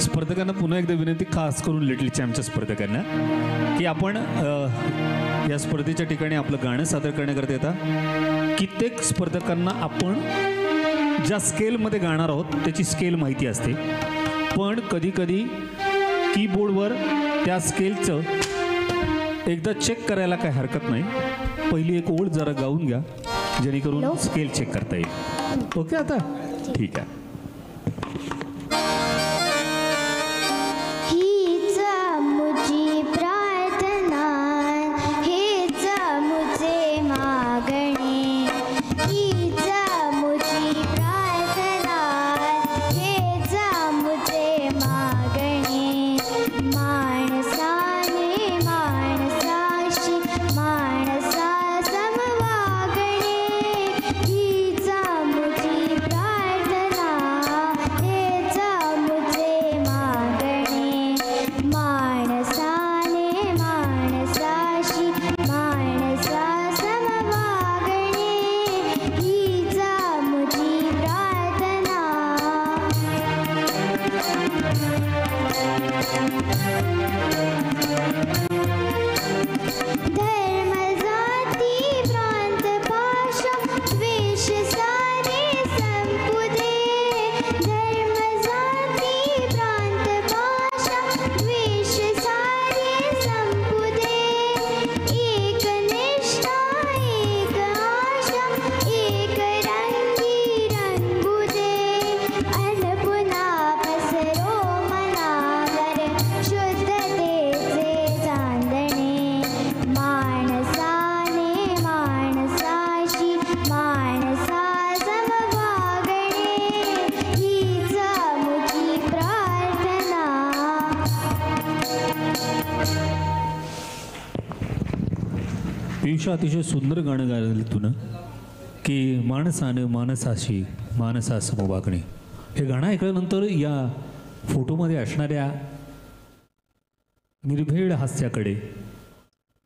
स्पर्धकांना पुन्हा एकदा विनंती, खास करून लिटिल चॅम्पच्या स्पर्धकांना, की आपण या स्पर्धेच्या ठिकाणी आपलं गाणं सादर करण्याकरता येतात. कित्येक स्पर्धकांना आपण ज्या स्केलमध्ये गाणार आहोत त्याची स्केल माहिती असते, पण कधीकधी कीबोर्डवर त्या स्केलचं एकदा चेक करायला काही हरकत नाही. पहिली एक ओळ जरा गाऊन घ्या जेणेकरून स्केल चेक करता येईल. ओके, आता ठीक आहे. पियुष, अतिशय सुंदर गाणं गायलं तुनं की माणसानं माणसाशी माणसा समवागणे. हे गाणं ऐकल्यानंतर या फोटोमध्ये असणाऱ्या निर्भेळ हास्याकडे,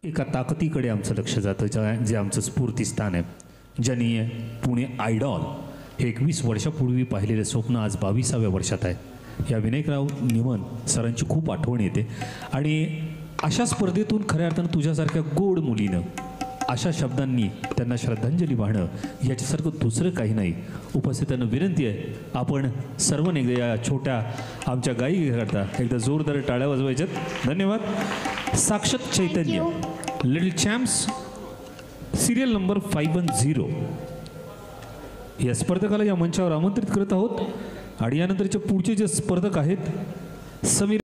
एका ताकदीकडे आमचं लक्ष जातं, जे आमचं स्फूर्तिस्थान आहे. ज्यांनी पुणे आयडॉल हे 21 वर्षापूर्वी पाहिलेलं स्वप्न आज 22व्या वर्षात आहे. या विनायकराव निमन सरांची खूप आठवण येते. आणि अशा स्पर्धेतून खऱ्या अर्थानं तुझ्यासारख्या गोड मुलीनं अशा शब्दांनी त्यांना श्रद्धांजली वाहणं याच्यासारखं दुसरं काही नाही. उपस्थितांना विनंती आहे, आपण सर्वांनी एकदा या छोट्या आमच्या गायिकेकरता एकदा जोरदार टाळ्या वाजवायच्यात. धन्यवाद. साक्षात चैतन्य लिटिल चॅम्प्स सिरियल नंबर 510 या स्पर्धकाला या मंचावर आमंत्रित करत आहोत. आणि यानंतरचे पुढचे जे स्पर्धक आहेत, समीर